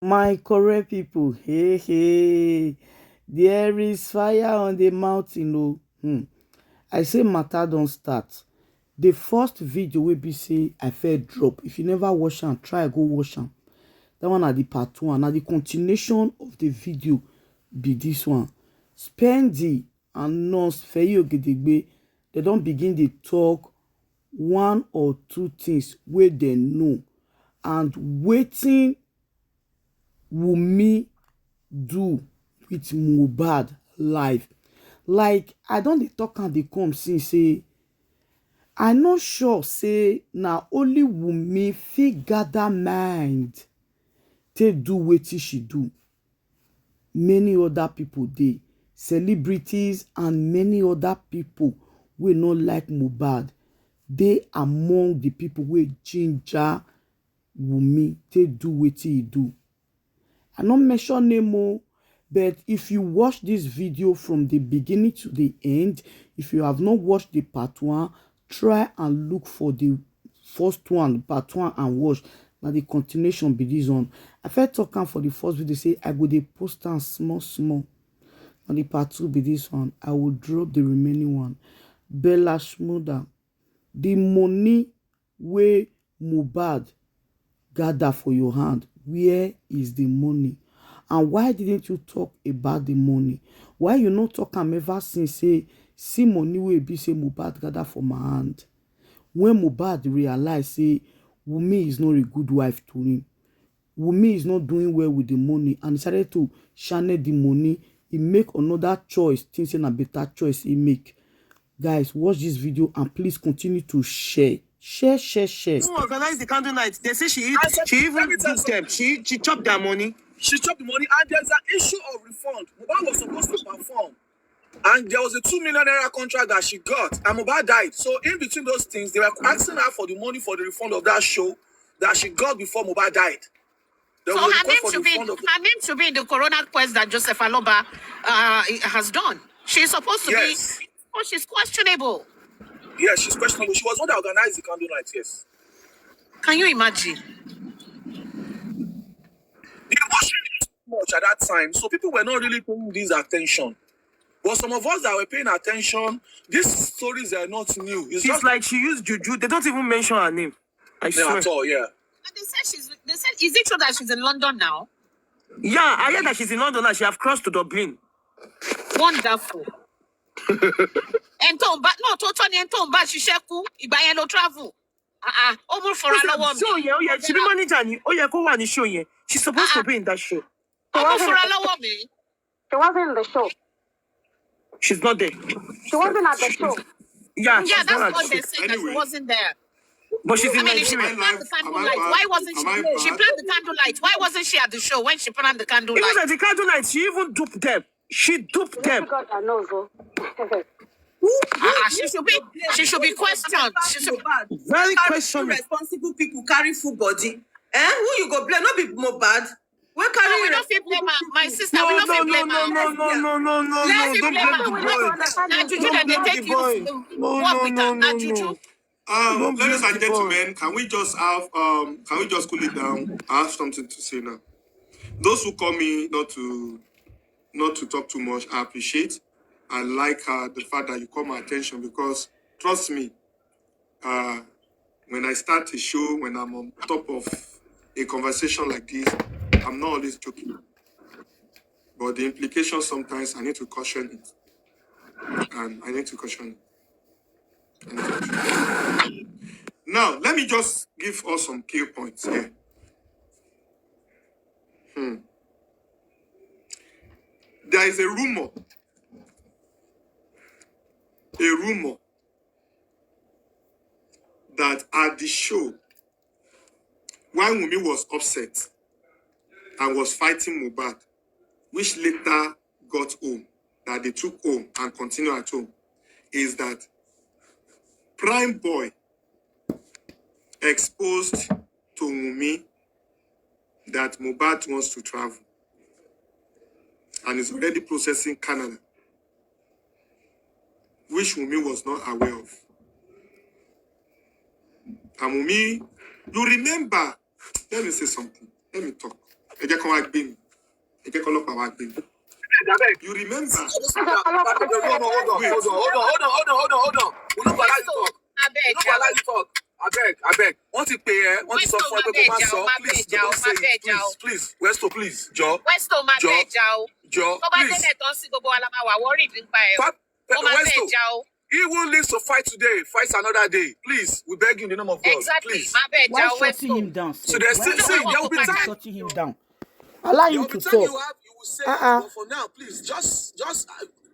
My correct people, hey, hey, there is fire on the mountain. Oh, I say matter don't start. The first video will be say I first drop. If you never watch am, try go watch am. That one at the part one. Now the continuation of the video be this one. Spendy and Nurse Feyi Ogedegbe, they don't begin to talk one or two things where they know and waiting Wunmi do with Mohbad life. Like I don dey talk am dey come since say I no sure say na only Wunmi fit gather mind take do wetin she do. Many other people dey, celebrities and many other people wey no like Mohbad dey among the people wey ginger Wunmi take do wetin e do. I no mention name o, but if you watch this video from the beginning to the end, if you have not watched the part one, try and look for the first one, part one, and watch. Now the continuation be this one. I first talk am for the first video, say I go dey post am small small. Now the part two be this one. I will drop the remaining one. Bella Shmurda, the money wey Mohbad gather for your hand, where is the money? And why didn't you talk about the money? Why you not talk am ever since say see money wey be say Mohbad gather for my hand? When Mohbad realize say Wunmi is not a good wife to him, Wunmi is not doing well with the money, and decided to channel the money, he make another choice, think say na better choice he make. Guys, watch this video and please continue to share. Share. Who organized the candle night? They say she even duped them. She chopped their money. She chopped the money, and there's an issue of refund. Mohbad was supposed to perform, and there was a 2 million naira contract that she got, and Mohbad died. So in between those things, they were asking her for the money for the refund of that show that she got before Mohbad died. So her name should be in the Coroner quest that Joseph Aloba has done. She's supposed to be. Oh, she's questionable. Yes, she's questionable. She was one that organized the candle night, yes. Can you imagine? The emotion is too much at that time, so people were not really paying this attention. But some of us that were paying attention, these stories are not new. It's just like she used juju. They don't even mention her name. I swear. At all, yeah. And they said, is it true that she's in London now? Yeah, I heard that she's in London and she have crossed to Dublin. Wonderful. She travel. For a long show, yeah. She be manager. Go on the show, yeah. She's supposed to be in that show. For a She wasn't in the show. She's not there. She wasn't at the show. Yeah, that's what they said, that she wasn't there. But she's in Nigeria. She planned the candlelight. Why wasn't she? She planned the candlelight. Why wasn't she at the show when she planned the candlelight? It was at the candlelight. She even duped them. She duped them. She should be questioned. Very questioned. Responsible people carry full body. Who you go blame? Not be Mohbad. We carry. We don't feel blame my sister. No, we don't feel blame no. Don't blame the boy. Now Juju, then they take you work with her. Now Juju. Ladies and gentlemen, can we just cool it down? I have something to say now. Those who call me not to talk too much, I appreciate. I like the fact that you call my attention, because trust me, when I start a show, when I'm on top of a conversation like this, I'm not always joking. But the implications sometimes I need to caution it. And I need to caution it. Now, let me just give us some key points here. There is a rumor that at the show, when Wunmi was upset and was fighting Mohbad, which later got home, that they took home and continued at home, is that Prime Boy exposed to Wunmi that Mohbad wants to travel and is already processing Canada, which Wunmi was not aware of. And Wunmi, you remember, let me say something, let me talk. ẹ jẹ́ kó wá gbé mi. Ẹ jẹ́ kó ọlọ́pàá wá gbé mi. You remember? Hold on. We no go allow you talk. We no go allow you talk. Abeg. Want to pay? Want to sọ fún ẹ pé kó má sọ? Please, don't say it. Please. Westo, please. Jọ. Westo, má bẹ̀ jà o. Jọ. Tó bá délẹ̀ tán sí gbogbo wa la máa wà worried nípa ẹ̀. Ó má bẹ̀ jà o. He who lives to fight today, fights another day. Please, we beg you in the name of God. Exactly. Please. Má bẹ̀ jà o, Why shutting him Westo. down? So there's still there will be time. Shutting him down. Allow him to You talk. will say it, but for now, please, just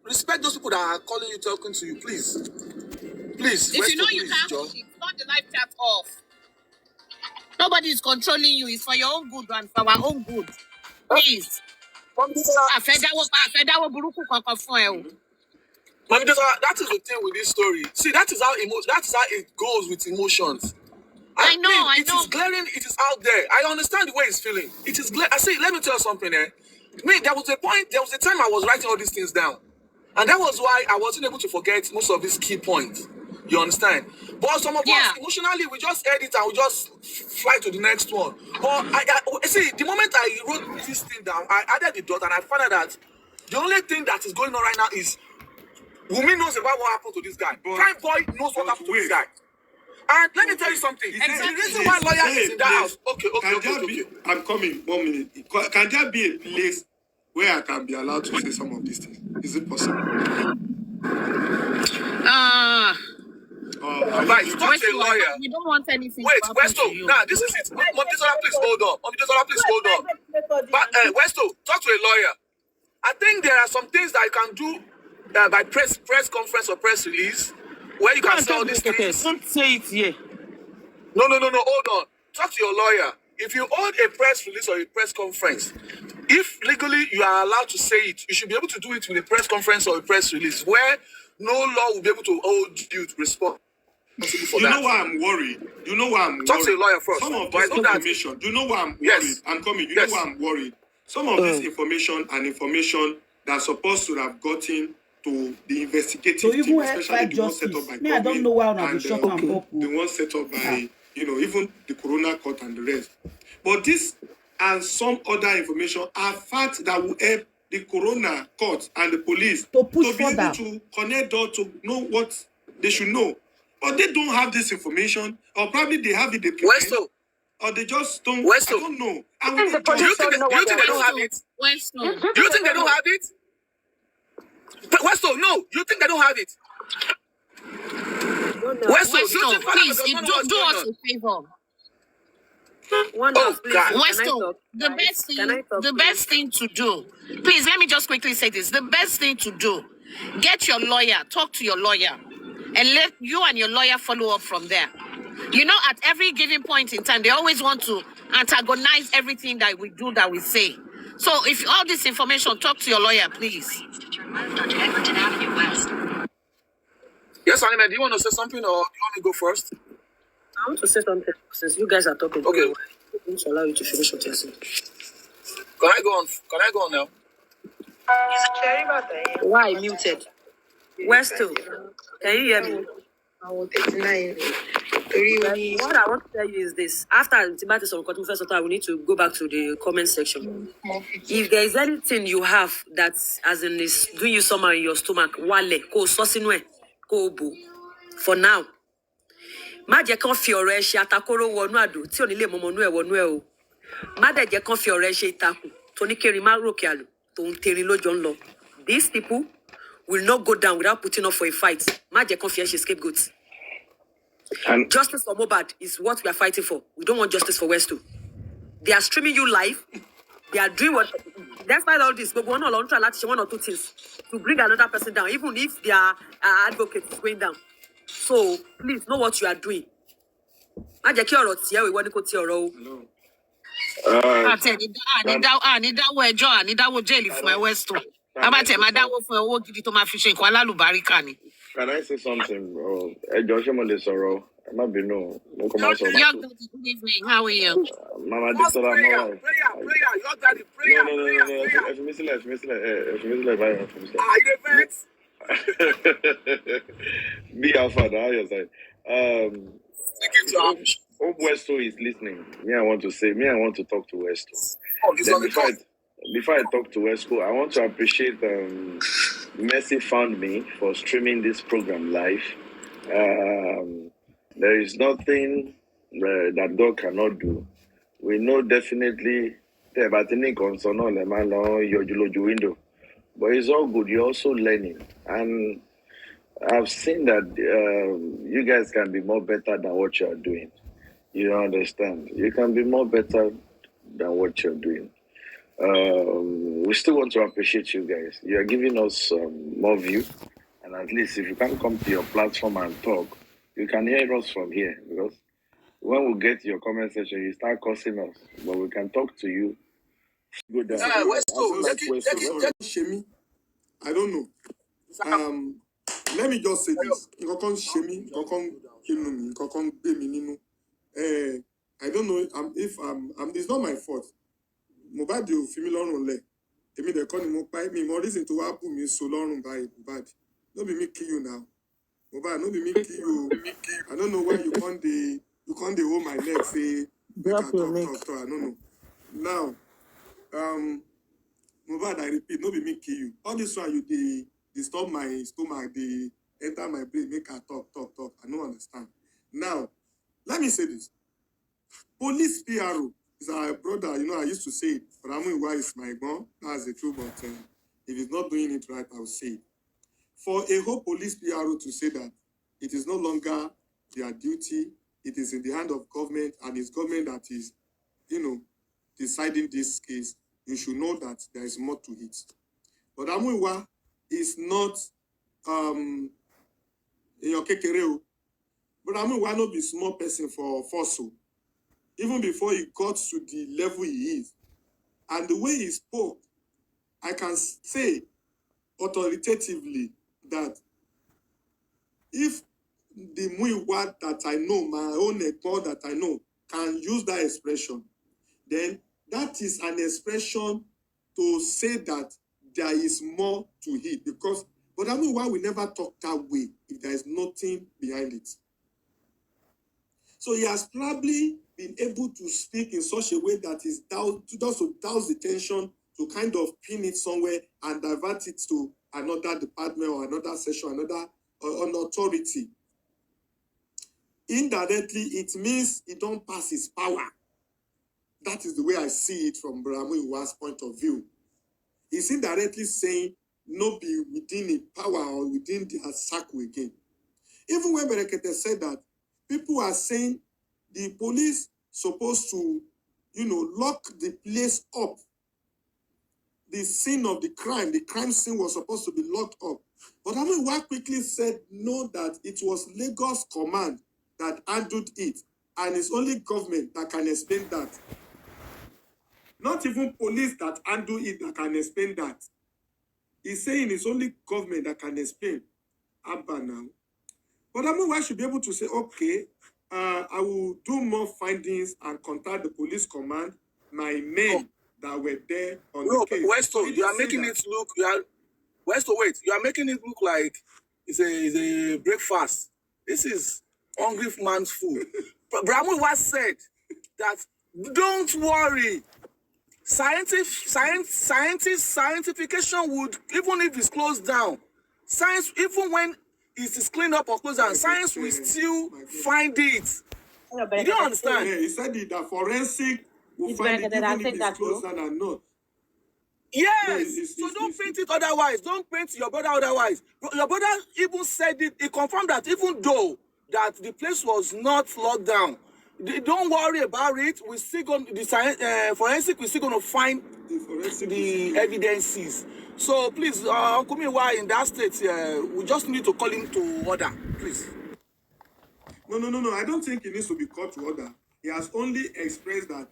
respect those people that are calling you, talking to you, please. Please, If you know Westo, you please, can't Jọ. hold it, turn the live chat off. Nobody is controlling you. It's for your own good and for our own good. Please. Àfẹ́dáwọ́ burúkú kankan fún ẹ o. Mami, that is the thing with this story. See, that is how it goes with emotions. I know. It is glaring. It is out there. I understand the way he's feeling. It is I say, let me tell you something. There was a time I was writing all these things down, and that was why I wasn't able to forget most of these key points. You understand? But some of us emotionally, we just edit and we just fly to the next one. But I see, the moment I wrote this thing down, I added the dot and I found out that the only thing that is going on right now is Wunmi knows about what happened to this guy. Prime Boy knows what happened to this guy. And let me tell you something. Exactly. The reason why lawyer is in that house. Okay. I'm coming. 1 minute. Can there be a place where I can be allowed to say some of these things? Is it possible? Right, talk to a lawyer. We don't want anything. Wait, to happen Westo. to you. Nah, this is it. Please hold on. But Westo, talk to a lawyer. I think there are some things that you can do by press conference or press release where you can sell these things. Don't say it here. No. Hold on. Talk to your lawyer. If you hold a press release or a press conference, if legally you are allowed to say it, you should be able to do it with a press conference or a press release where no law will be able to hold you to respond. You know why I'm worried? Talk to a lawyer first. Some of this information, you know why I'm worried? Yes. I'm coming. You know why I'm worried? Some of this information that's supposed to have gotten to the investigative team, especially the one set up by I don't know why I'm and shut up. the one set up by, even the Coroner Court and the rest. But this and some other information are facts that will help the Coroner Court and the police to be able to connect or to know what they should know. But they don't have this information, or probably they have it. Westo. Or they just don't. Westo. I don't know. I think the police Do you think don't know what they they're don't have it? Westo. Do you think they don't have it? But Westo, no. You think they don't have it? Westo, Please, do us a favor. Westo, the best thing to do. Please, let me just quickly say this. The best thing to do, get your lawyer, talk to your lawyer, and let you and your lawyer follow up from there. You know, at every given point in time, they always want to antagonize everything that we do, that we say. So if all this information, talk to your lawyer, please. Yes, Anime, do you want to say something or do you want me to go first? I want to say something since you guys are talking. Okay. I won't allow you to finish what you're saying. Can I go on now? Why muted? Westo, can you hear me? What I want to tell you is this. After Tibatis on Cotton First, I will need to go back to the comment section. If there is anything you have that, as in, is doing you somehow in your stomach, wale, ko sosinwe, ko bu, for now. Má jẹ́ kán fi ọ̀rọ̀ ẹ ṣe atakóró wọnú àdó tí ò ní lè mọmọ nú ẹ wọnú ẹ o. Má dẹ̀ jẹ́ kán fi ọ̀rọ̀ ẹ ṣe ìtakùn tó ní kérin má ròkè àlò tó ń terin lójó ń lọ. These people will not go down without putting up for a fight. Má jẹ́ kán fi ẹ ṣe scapegoat. Justice for Mohbad is what we are fighting for. We don't want justice for Westo. They are streaming you live. They are doing what. Despite all this, but we're not allowed to try one or two things to bring another person down, even if their advocate is going down. So please know what you are doing. Má jẹ́ kí ọ̀rọ̀ tiẹ̀ wíwọ́ ní kò tí ọ̀rọ̀ o. Ànídáwó ẹjọ́ ànídáwó jẹ́ẹ̀lì fún ẹ Westo. Abátẹ̀ máa dáwó fún ẹ owó gidi tó máa fi ṣe nǹkan alálùbáríkà ni. Can I say something, bro? Joshua Mole Soro. I'm not being no. Good evening. How are you? Mama, this is Prayer. Your daddy, prayer. No. If you miss it. Be our father, how you say? Hope Westo is listening. I want to talk to Westo. Before I talk to Wesco, I want to appreciate Mercy Found Me for streaming this program live. There is nothing that God cannot do. We know definitely but it's all good. You're also learning, and I've seen that you guys can be more better than what you are doing. You understand? You can be more better than what you're doing. We still want to appreciate you guys. You are giving us more view, and at least if you can come to your platform and talk, you can hear us from here. Because when we get to your comment section, you start cursing us, but we can talk to you. Go down. Shemi, I don't know. Let me just say this. Shemi, I don't know if it's not my fault. Mohbad you feel me lorun le. Emi de kon ni mo pa mi mo reason to wa put me so lorun by Mohbad. No be me kill you now. Mohbad, no be me kill you. I don't know why you can't hold my neck say Drop your neck. talk. I don't know. Now, Mohbad, I repeat, no be me kill you. All this while you disturb my stomach, they enter my brain, make her talk. I don't understand. Now, let me say this. Police PRO is our brother. You know, I used to say it, but I'm why is my mom. That's the truth, but if he's not doing it right, I'll say it. For a whole police PRO to say that it is no longer their duty, it is in the hand of government, and it's government that is, deciding this case, you should know that there is more to it. But Amuiwa is not in your kekereo. But Amuiwa not be small person for Fosso. Even before he got to the level he is. And the way he spoke, I can say authoritatively that if the Muiwa that I know, my own Ekpo that I know, can use that expression, then that is an expression to say that there is more to it. Because, but I mean, why we never talk that way if there is nothing behind it. So he has probably been able to speak in such a way that is just to douse the tension, to kind of pin it somewhere and divert it to another department or another section, another an authority. Indirectly, it means he don't pass his power. That is the way I see it from Bramuiwa's point of view. He's indirectly saying, no be within a power or within their circle again. Even when Berekete said that, people are saying the police supposed to, lock the place up. The scene of the crime scene was supposed to be locked up. But Amuiwa quickly said, no, that it was Lagos command that handled it. And it's only government that can explain that. Not even police that handle it that can explain that. He's saying it's only government that can explain. Abba now. But Amuiwa should be able to say, okay, I will do more findings and contact the police command, my men that were there on the case. Westo, you are making it look, you are making it look like it's a breakfast. This is hungry man's food. Bramuiwa said that, don't worry, scientification would, even if it's closed down, science, even when it is cleaned up or closed down, science will still find it. You don't understand? Yeah, he said that forensic will find it even if it's closed down or not. Yes, so don't paint it otherwise. Don't paint your brother otherwise. Your brother even said it. He confirmed that even though that the place was not locked down, don't worry about it. We still going the forensic. We're still going to find the evidences. So please, Uncle Miwa in that state, we just need to call him to order, please. No. I don't think he needs to be called to order. He has only expressed that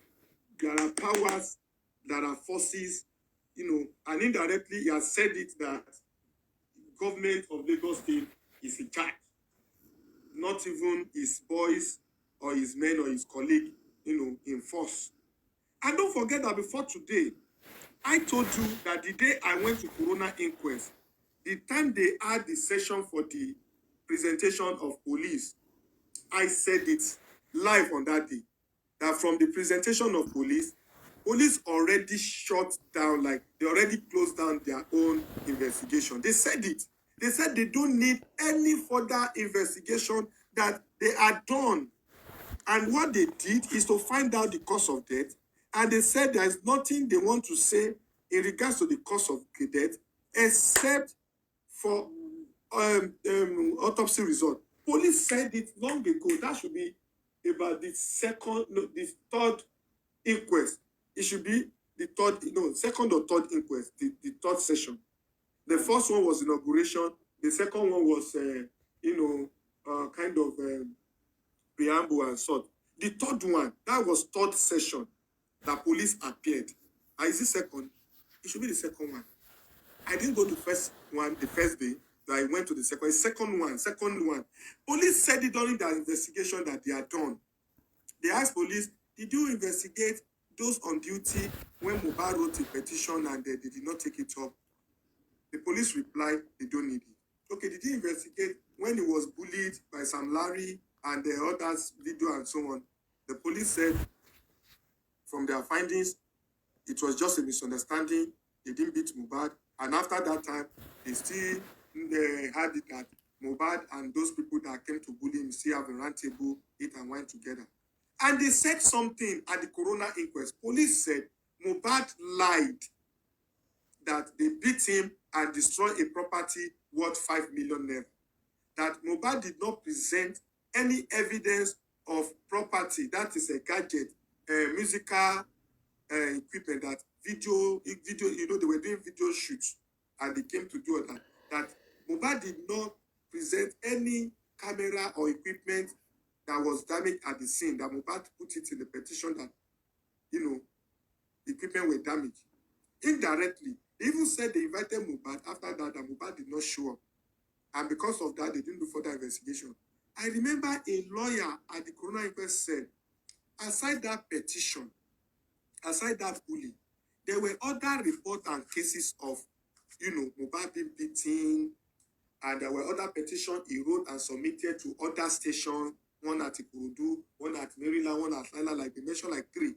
there are powers, there are forces, and indirectly he has said it that government of Lagos State is in charge. Not even his boys or his men or his colleague, in force. And don't forget that before today, I told you that the day I went to Coroner Inquest, the time they had the session for the presentation of police, I said it live on that day, that from the presentation of police police already shut down, like they already closed down their own investigation. They said it. They said they don't need any further investigation, that they are done. And what they did is to find out the cause of death. And they said there is nothing they want to say in regards to the cause of the death, except for autopsy result. Police said it long ago. That should be about the third inquest. It should be the second or third inquest, the third session. The first one was inauguration. The second one was, kind of preamble and sort. The third one, that was third session that police appeared. Is it second? It should be the second one. I didn't go to first one the first day. I went to the second one. Police said it during their investigation that they are done. They asked police, did you investigate those on duty when Mohbad wrote a petition and they did not take it up? The police replied, they don't need it. Okay, did you investigate when he was bullied by Sam Larry and the others video and so on? The police said, from their findings, it was just a misunderstanding. They didn't beat Mohbad. And after that time, they still had it that Mohbad and those people that came to bully him still have a round table, eat and wine together. And they said something at the Coroner inquest. Police said Mohbad lied that they beat him and destroyed a property worth 5 million naira. That Mohbad did not present any evidence of property, that is a gadget, musical equipment, that video, they were doing video shoots and they came to do that. That Mohbad did not present any camera or equipment that was damaged at the scene. That Mohbad put it in the petition that, equipment were damaged. Indirectly, they even said they invited Mohbad after that Mohbad did not show up. And because of that, they didn't do further investigation. I remember a lawyer at the Coroner inquest said, aside that petition, aside that bullying, there were other reports and cases of, Mohbad being beaten, and there were other petitions he wrote and submitted to other stations, one at Ikorodu, one at Maryland, one at Lila, like they mentioned, like 3.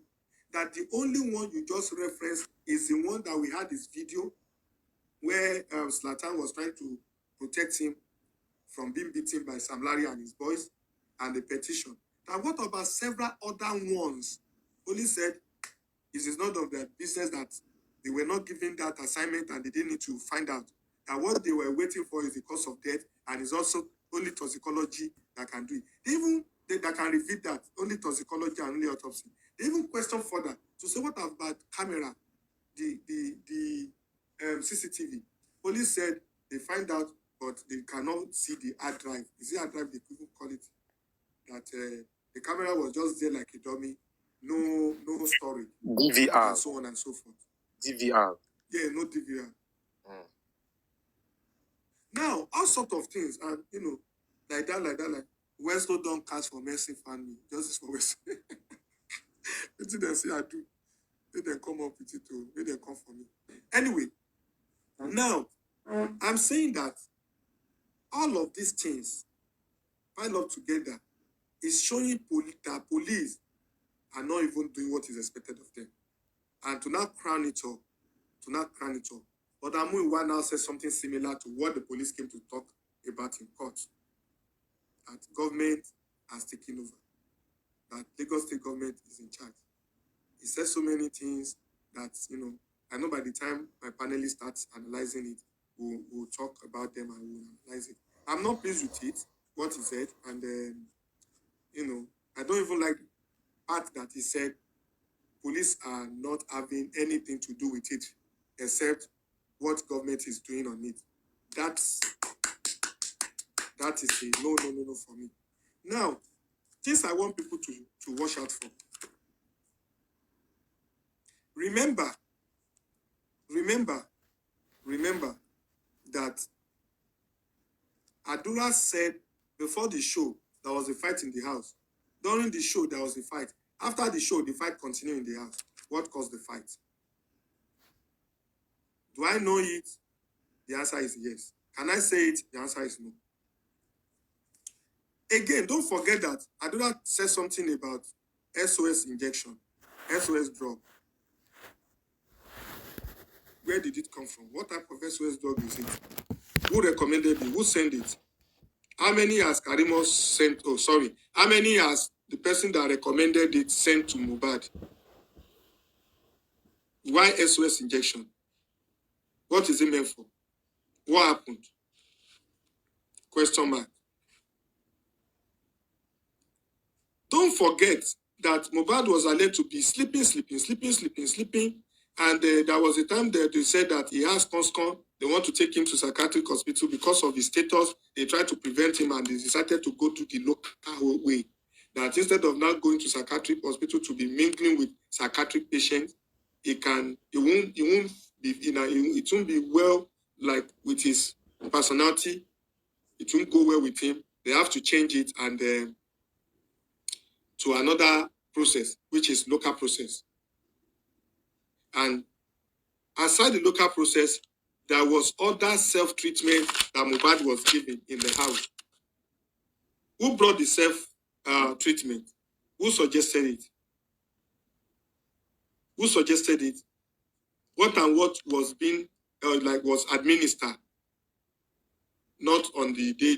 That the only one you just referenced is the one that we had this video where Zlatan was trying to protect him from being beaten by Sam Larry and his boys, and the petition. Now, what about several other ones? Police said it is none of their business, that they were not given that assignment and they didn't need to find out. And what they were waiting for is the cause of death, and it's also only toxicology that can do it. That can reveal that, only toxicology and only autopsy. They even question further to say, what about camera, the CCTV? Police said they find out, but they cannot see the hard drive. Is it hard drive? They couldn't call it. That the camera was just there like a dummy, no storage, DVR, and so on and so forth. DVR. Yeah, no DVR. Now, all sorts of things, and like that. Westo don't cast for Mercy family. Justice for Westo. What did they say I do? Let them come up with it too. Let them come for me. Anyway, now I'm saying that all of these things piled up together is showing that police are not even doing what is expected of them. And to not crown it all, But Amuiwa now says something similar to what the police came to talk about in court. That government has taken over. That Lagos State government is in charge. He says so many things that, I know by the time my panelists starts analyzing it, we'll talk about them and we'll analyze it. I'm not pleased with it, what he said, and I don't even like the part that he said police are not having anything to do with it except what government is doing on it. That is a no for me. Now, things I want people to watch out for. Remember that Adura said before the show, there was a fight in the house. During the show, there was a fight. After the show, the fight continued in the house. What caused the fight? Do I know it? The answer is yes. Can I say it? The answer is no. Again, don't forget that Adura said something about SOS injection, SOS drug. where did it come from? What type of SOS dog is it? Who recommended it? Who sent it? How many has Karimo sent? Oh, sorry. How many has the person that recommended it sent to Mohbad? Why SOS injection? What is it meant for? What happened? Question mark. Don't forget that Mohbad was alleged to be sleeping. And there was a time that they said that he has conscon. They want to take him to psychiatric hospital because of his status. They tried to prevent him and they decided to go to the local way. That instead of now going to psychiatric hospital to be mingling with psychiatric patients, it won't be well like with his personality. It won't go well with him. They have to change it and to another process, which is local process. And aside the local process, there was other self-treatment that Mohbad was given in the house. Who brought the self-treatment? Who suggested it? Who suggested it? What and what was being was administered? Not on the day,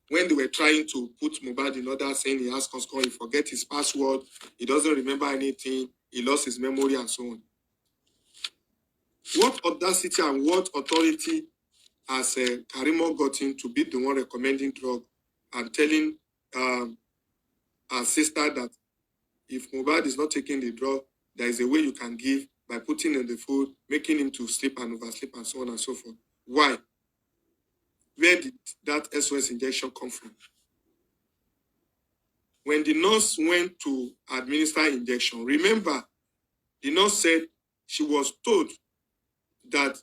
when they were trying to put Mohbad in order, saying he has conscon, he forget his password, he doesn't remember anything, he lost his memory and so on. What audacity and what authority has Karimo gotten to be the one recommending drug and telling our sister that if Mohbad is not taking the drug, there is a way you can give by putting in the food, making him to sleep and oversleep and so on and so forth. Why? Where did that SOS injection come from? When the nurse went to administer injection, remember, the nurse said she was told that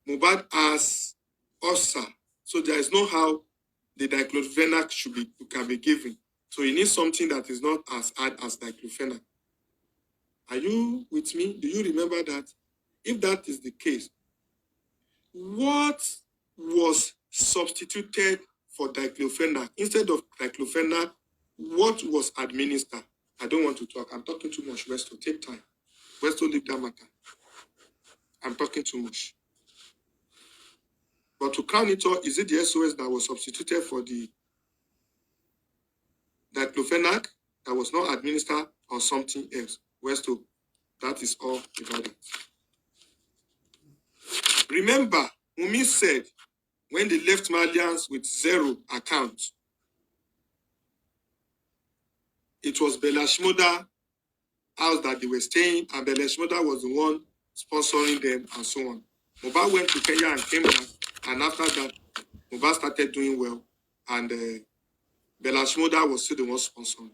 Mohbad has ulcer, so there is no how the diclofenac can be given. So you need something that is not as hard as diclofenac. Are you with me? Do you remember that? If that is the case, what was substituted for diclofenac? Instead of diclofenac, what was administered? I don't want to talk. I'm talking too much. Westo, take time. Westo, leave that matter. I'm talking too much. But to crown it all, is it the SOS that was substituted for the diclofenac that was not administered or something else? Westo, that is all about it. Remember, Wunmi said when they left Malians with 0 accounts, it was Bella Shmurda house that they were staying, and Bella Shmurda was the one sponsoring them and so on. Mohbad went to Kenya and came back, and after that, Mohbad started doing well, and Bella Shmurda was still the one sponsoring.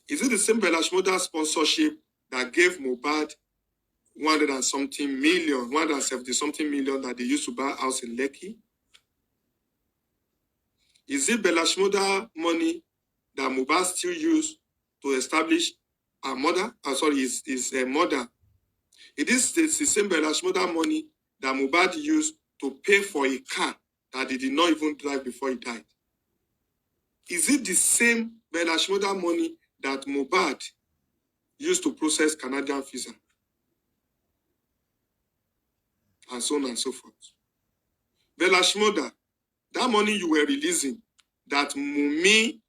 Is it the same Bella Shmurda sponsorship that gave Mohbad 170 something million that they used to buy a house in Lekki? Is it Bella Shmurda money that Mohbad still used to establish a mother? His mother. It is the same Bella Shmurda money that Mohbad used to pay for a car that he did not even drive before he died. Is it the same Bella Shmurda money that Mohbad used to process Canadian visa? And so on and so forth. Bella Shmurda, that money you were releasing, that Wunmi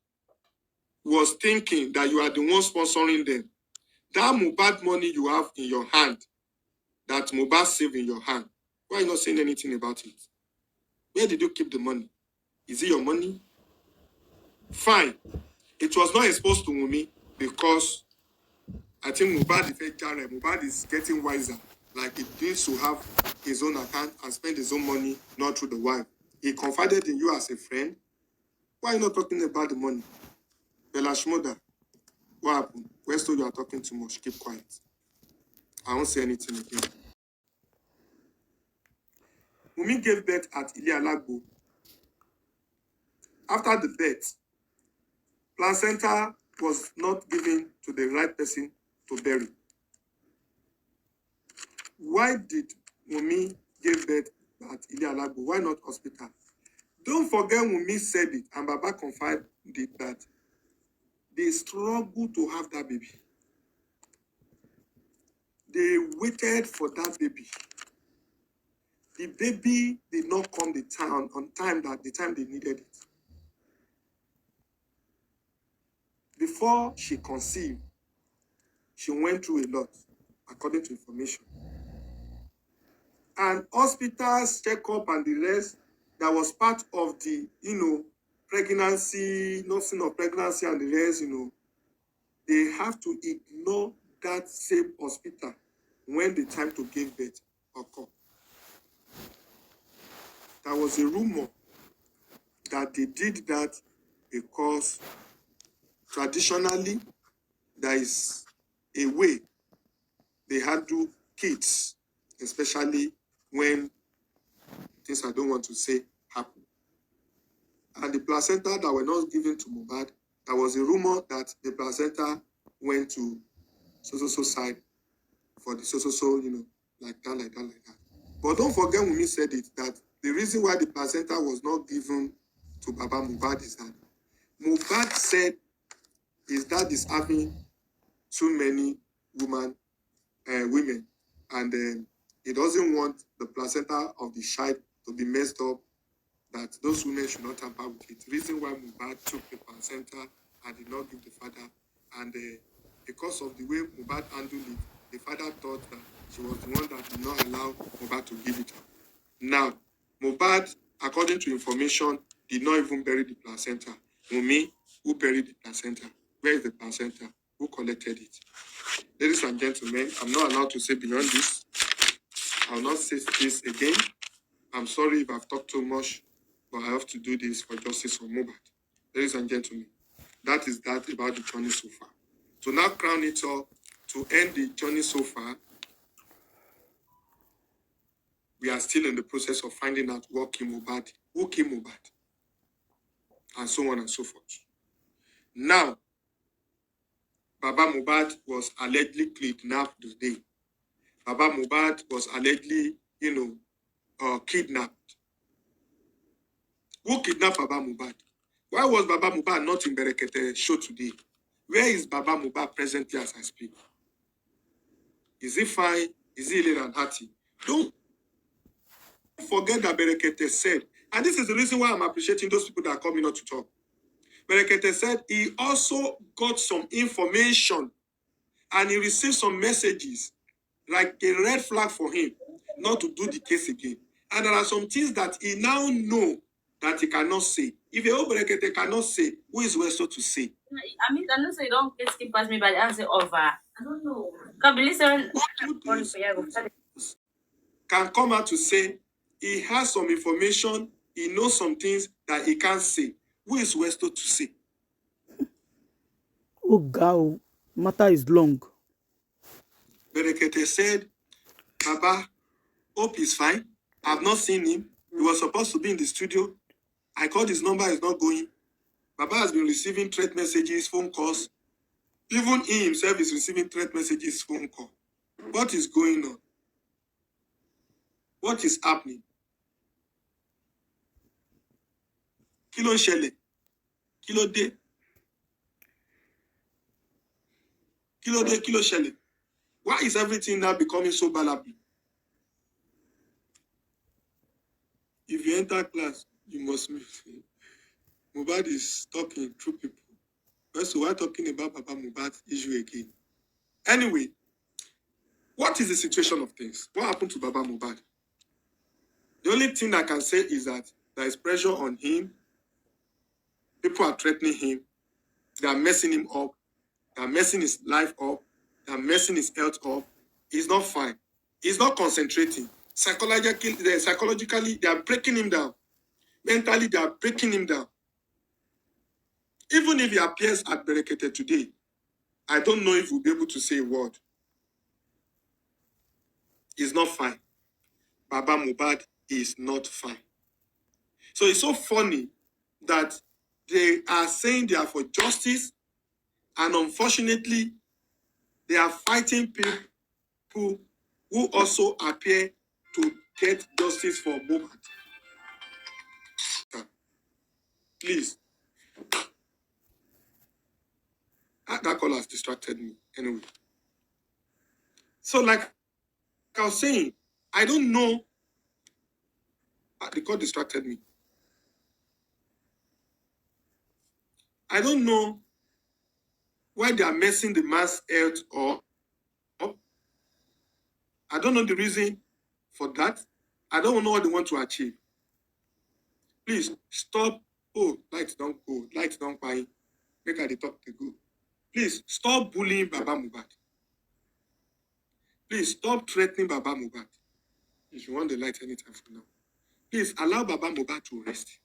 was thinking that you are the one sponsoring them, that Mohbad money you have in your hand, that Mohbad saved in your hand, why are you not saying anything about it? Where did you keep the money? Is it your money? Fine. It was not exposed to Wunmi because I think Mohbad is getting wiser. Like it needs to have his own account and spend his own money, not through the wife. He confided in you as a friend. Why are you not talking about the money? Bella Shmurda, what happened? Westo, you are talking too much. Keep quiet. I won't say anything again. Wunmi gave birth at Ilialagbo. After the birth, placenta was not given to the right person to bury. Why did Wunmi give birth at Ilialagbo? Why not hospital? Don't forget Wunmi said it, and Baba confided that they struggled to have that baby. They waited for that baby. the baby did not come on time they needed it. Before she conceived, she went through a lot, according to information. And hospitals, checkup, and the rest, that was part of the, pregnancy, nursing of pregnancy and the rest, they have to ignore that same hospital when the time to give birth occurred. There was a rumor that they did that because traditionally there is a way they handle kids, especially when things I don't want to say happen. And the placenta that were not given to Mohbad, there was a rumor that the placenta went to so side for the so, like that. But don't forget Wunmi said it, that the reason why the placenta was not given to Baba Mohbad is that Mohbad said his dad is having too many women, and he doesn't want the placenta of the child to be messed up, that those women should not tamper with it. The reason why Mohbad took the placenta and did not give the father, and because of the way Mohbad handled it, the father thought that she was the one that did not allow Mohbad to give it up. Now, Mohbad, according to information, did not even bury the placenta. Wunmi, who buried the placenta? Where is the placenta? Who collected it? Ladies and gentlemen, I'm not allowed to say beyond this. I will not say this again. I'm sorry if I've talked too much, but I have to do this for justice for Mohbad. Ladies and gentlemen, that is that about the journey so far. To now crown it all, to end the journey so far, we are still in the process of finding out what killed Mohbad, who killed Mohbad, and so on and so forth. Now, Baba Mohbad was allegedly kidnapped today. Baba Mohbad was allegedly, kidnapped. Who kidnapped Baba Mohbad? Why was Baba Mohbad not in Berekete show today? Where is Baba Mohbad presently as I speak? Is he fine? Is he ill and hearty? Don't forget that Berekete said, and this is the reason why I'm appreciating those people that are coming out to talk. Berekete said he also got some information and he received some messages like a red flag for him not to do the case again. And there are some things that he now know that he cannot say. If a Berekete cannot say, who is Westo to say? I mean, I don't say don't get skip past me, but I say over. I don't know. Can be listen. Can come out to say he has some information, he knows some things that he can't say. Who is Westo to say? Oh, God, matter is long. Berekete said, Baba, hope he's fine. I've not seen him. He was supposed to be in the studio. I called his number, he's not going. Baba has been receiving threat messages, phone calls. Even he himself is receiving threat messages, phone call. What is going on? What is happening? Kilo shele. Kilo de. Kilo shele. Why is everything now becoming so balabi? If you enter class, you must mute. Mohbad is talking through people. So we're talking about Baba Mohbad's issue again. Anyway, what is the situation of things? What happened to Baba Mohbad? The only thing I can say is that there is pressure on him. People are threatening him. They are messing him up. They are messing his life up. They are messing his health up. He's not fine. He's not concentrating. Psychologically, they are breaking him down. Mentally, they are breaking him down. Even if he appears at Berekete today, I don't know if we'll be able to say a word. He's not fine. Baba Mohbad is not fine. So it's so funny that they are saying they are for justice, and unfortunately, they are fighting people who also appear to get justice for Mohbad. Please. That call has distracted me. Anyway. So like I was saying, I don't know The court distracted me. I don't know why they are messing the man's health up. I don't know the reason for that. I don't know what they want to achieve. Please stop. Oh, lights don't go. Lights don't buy. Make I talk to go. Please stop bullying Baba Mohbad. Please stop threatening Baba Mohbad. If you want the light anytime from now, please allow Baba Mohbad to rest.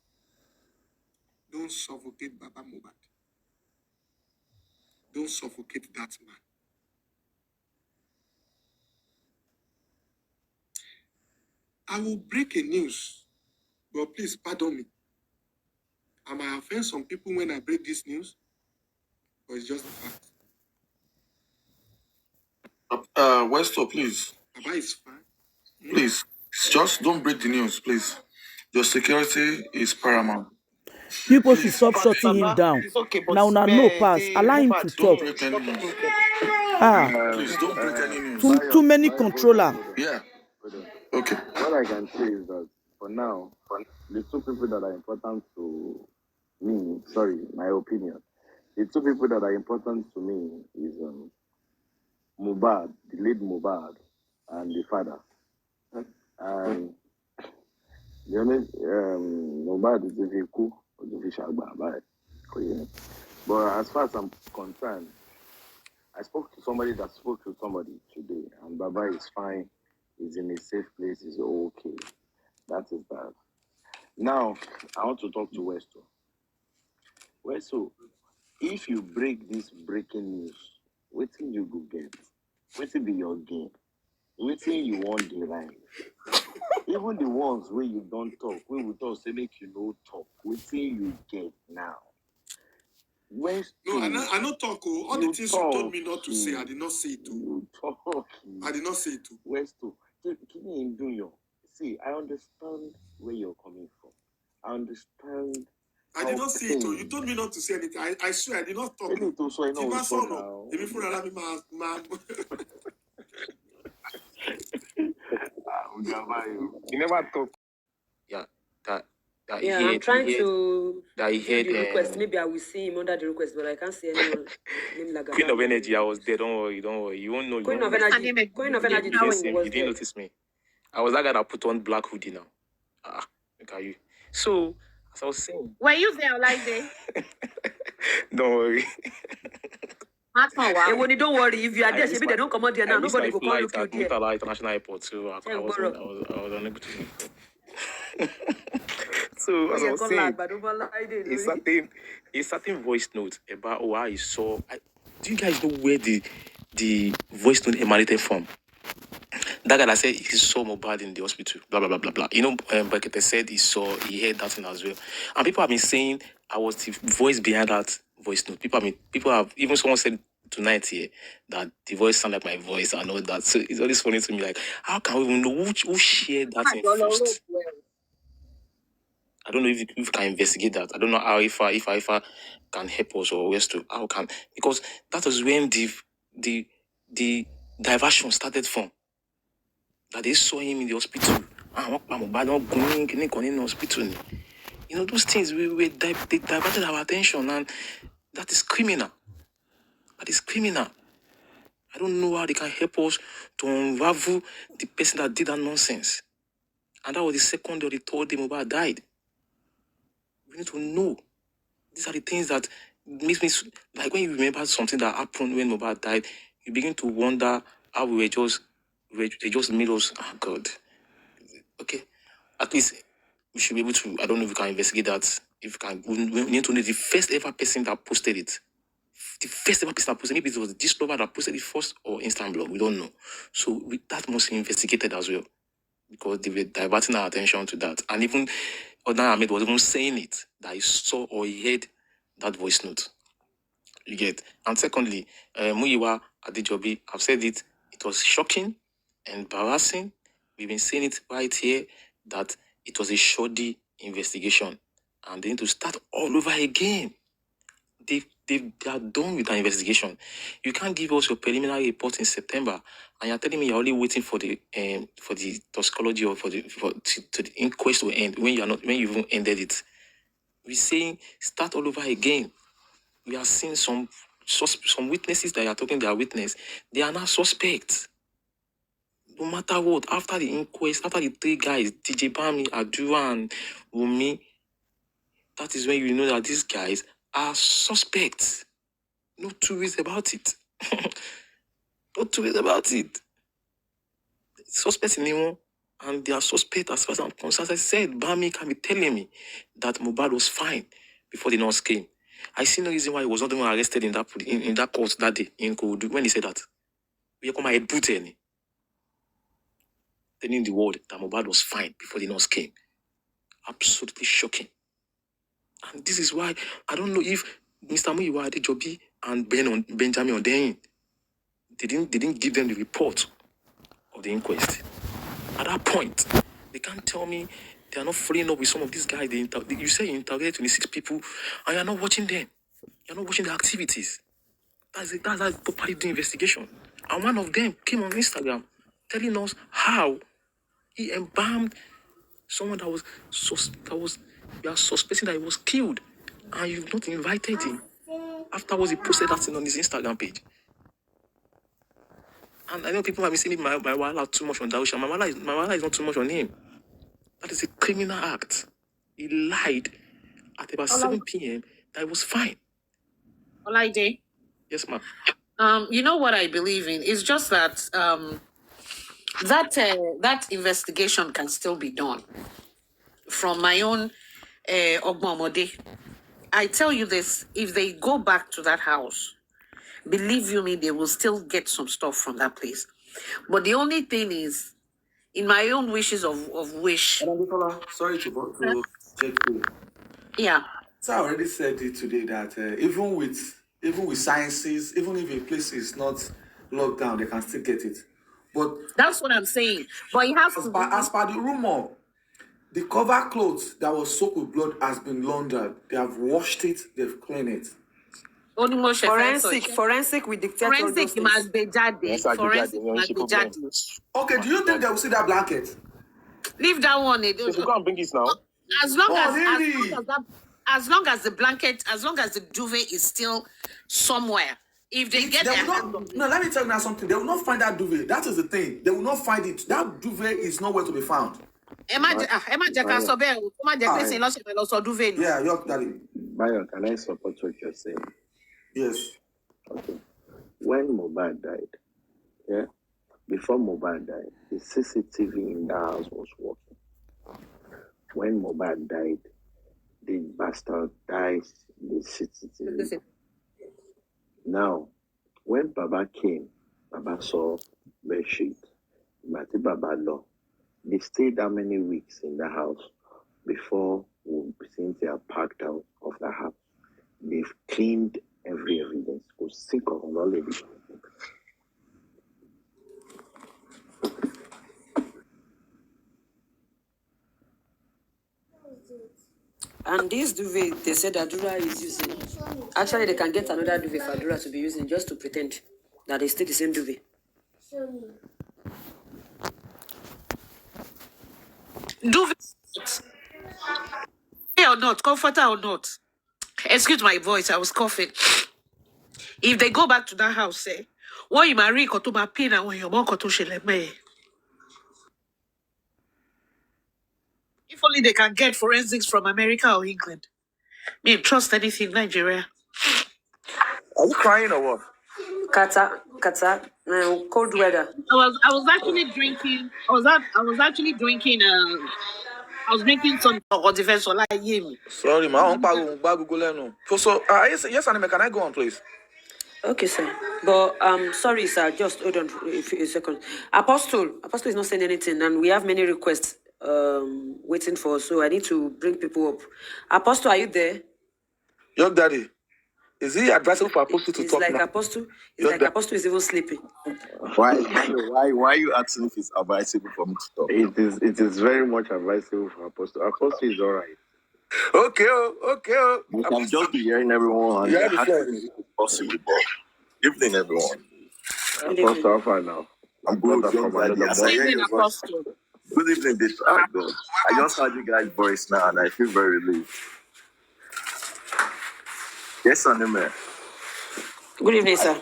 Don't suffocate Baba Mohbad. Don't suffocate that man. I will break a news, but please pardon me. I might offend some people when I break this news, but it's just a fact. Westo, please. Baba is fine. Please, just don't break the news, please. Your security is paramount. People should stop shutting him down. Okay, but Now, no pass. Allow him to talk. Break any news. Please don't break any news. Too many controller. Yeah. Okay. What I can say is that for now, the two people that are important to me, my opinion, the two people that are important to me is Mohbad, the late Mohbad, and the father. And the only Mohbad is a cool, but as far as I'm concerned, I spoke to somebody that spoke to somebody today, and Baba is fine. He's in a safe place. He's okay. That is that. Now, I want to talk to Westo. Westo, if you break this breaking news, what thing you go get? What will be your game? What thing you want the line? Even the ones where you don't talk, we will talk, say make you no talk. What thing you get now? Westo, no, I not talk. All the things you told me not to say, I did not say it. You talk. I did not say it. Westo, keep me in doing. See, I understand where you're coming from. I understand. I did not say it. You told me not to say anything. I swear I did not talk. You never talk. Yeah, I'm trying to hear the request. Maybe I will see him under the request, but I can't see anyone named Lagaba. Queen of Energy, I was there. Don't worry. You won't know. Queen of Energy. You didn't notice me. I was that guy that put on black hoodie now. Look at you. So, as I was saying. Were you there like there? Don't worry. When you don't worry, if you are there, maybe they don't come out there now. Nobody will call you there. Murtala International Airport, so I was unable to. So as I was saying, a certain voice note about how I saw. Do you guys know where the voice note emanated from? That guy that said he saw Mohbad in the hospital, blah blah blah blah blah. You know, Bekete said he heard that thing as well. And people have been saying I was the voice behind that voice note. People have even someone said tonight here that the voice sound like my voice and all that. So it's always funny to me, like, how can we even know who shared that thing first? I don't know if you can investigate that. I don't know how if I can help us or where to how can, because that was when the diversion started from. That they saw him in the hospital. In the hospital. You know, those things they diverted our attention, and that is criminal. That is criminal. I don't know how they can help us to unravel the person that did that nonsense. And that was the second or the third day Mohbad died. We need to know. These are the things that makes me, like when you remember something that happened when Mohbad died, you begin to wonder how they just made us, oh God. Okay. At least we should be able to, I don't know if we can investigate that. If we can, we need to know the first ever person that posted it. The first ever person that posted it, maybe it was the Discover that posted it first or Instant Blog, we don't know. So that must be investigated as well. Because they were diverting our attention to that. And even Odana Ahmed was even saying it, that he saw or he heard that voice note. You get. And secondly, Muyiwa Adejobi, I've said it was shocking, embarrassing. We've been saying it right here that it was a shoddy investigation. And they need to start all over again. They are done with the investigation. You can't give us your preliminary report in September And you're telling me you're only waiting for the toxicology or to the inquest to end when you even ended it. We're saying start all over again. We are seeing some witnesses that you are talking they are witness. They are not suspects. No matter what, after the inquest, after the 3 guys, DJ Bami, Adura, and Wunmi, that is when you know that these guys are suspects. No 2 ways about it. No 2 ways about it. Suspects in anyone, and they are suspect as far as I'm concerned. As I said, Bami can be telling me that Mohbad was fine before the nurse came. I see no reason why he was not even arrested in that court that day in Kodu when he said that. We come ahead put any telling the world that Mohbad was fine before the nurse came. Absolutely shocking. And this is why I don't know if Mr. Muyiwa Adejobi and Benjamin Odeyin they didn't give them the report of the inquest. At that point, they can't tell me they are not following up with some of these guys. You say you interrogated 26 people and you're not watching them. You're not watching the activities. That's properly doing investigation. And one of them came on Instagram telling us how he embalmed someone that we are suspecting that he was killed. And you've not invited him. Afterwards, he posted that thing on his Instagram page. And I know people might be saying my wala too much on Dausha. My wala is not too much on him. That is a criminal act. He lied at about 7 p.m. that he was fine. Olaide. Yes, ma'am. You know what I believe in? It's just that that investigation can still be done. From my own Ogbomode, I tell you this, if they go back to that house, believe you me, they will still get some stuff from that place. But the only thing is, in my own wishes of wish. Sorry to check you. Yeah. So I already said it today that even with sciences, even if a place is not locked down, they can still get it. But that's what I'm saying. But you have to. As per the rumor, the cover clothes that was soaked with blood has been laundered. They have washed it. They've cleaned it. Forensic with the forensic must be jadi. Forensic must be jadi. Okay, do you think they will see that blanket? Leave that one. So you go and bring it now. As long as the blanket, as long as the duvet is still somewhere. If they get their hands on it. No, let me tell you now something. They will not find that duvet. That is the thing. They will not find it. That duvet is nowhere to be found. Yeah, your daddy. Bayo, can I support what you're saying? Yes. Okay. When Mohbad died, yeah, before Mohbad died, the CCTV in the house was working. When Mohbad died, the bastard died the CCTV. Now, when Baba came, Baba saw the sheet. But Baba law. They stayed that many weeks in the house before Cynthia packed out of the house. They've cleaned every evidence. Go sick of knowledge. And this duvet, they said Adura is using. Actually, they can get another duvet for Adura to be using just to pretend that they still the same duvet. Duvet or not, comforter or not. Excuse my voice, I was coughing. If they go back to that house, say, what you marry to my pin and when your mom to me. If only they can get forensics from America or England. Me trust anything Nigeria. Are you crying or what? Kata, cold weather. I was actually drinking. I was drinking some defense or like him. Sorry, ma. So, yes, Anime, can I go on, please? Okay, sir. But sorry, sir. Just hold on a second. Apostle is not saying anything, and we have many requests waiting for us. So I need to bring people up. Apostle, are you there? Your daddy. Is he advisable for Apostle to talk now? Apostle is even sleeping. Why are you asking if it's advisable for me to talk? It is very much advisable for Apostle. Apostle is all right. Okay. You can just be hearing everyone and asking if it's possible. But evening, everyone. Apostle, how far now? I'm good, Brother from young daddy. another As I mom. hear Evening, your voice. Apostle. Good evening, this. Oh, God. I just heard you guys' voice now, and I feel very relieved. Yes, Anime. Good evening, sir.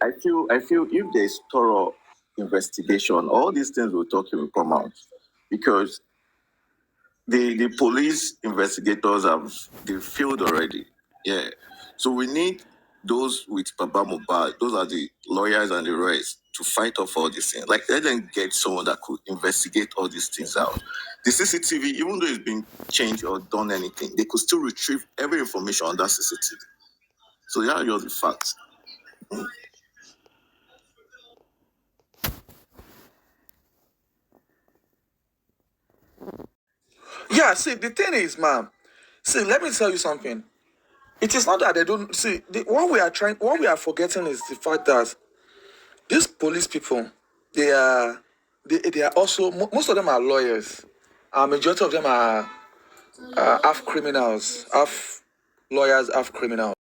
I feel if there's thorough investigation, all these things we're talking will come out, because the police investigators they failed already. Yeah. So we need those with Baba Mohbad, those are the lawyers and the rest, to fight off all these things. Like, let them get someone that could investigate all these things out. The CCTV, even though it's been changed or done anything, they could still retrieve every information on that CCTV. So yeah, you're the facts. Yeah, see, the thing is, ma'am, see, let me tell you something. It is not that they don't see what we are forgetting is the fact that these police people, they are also most of them are lawyers. Majority of them are half criminals, half lawyers, half criminals.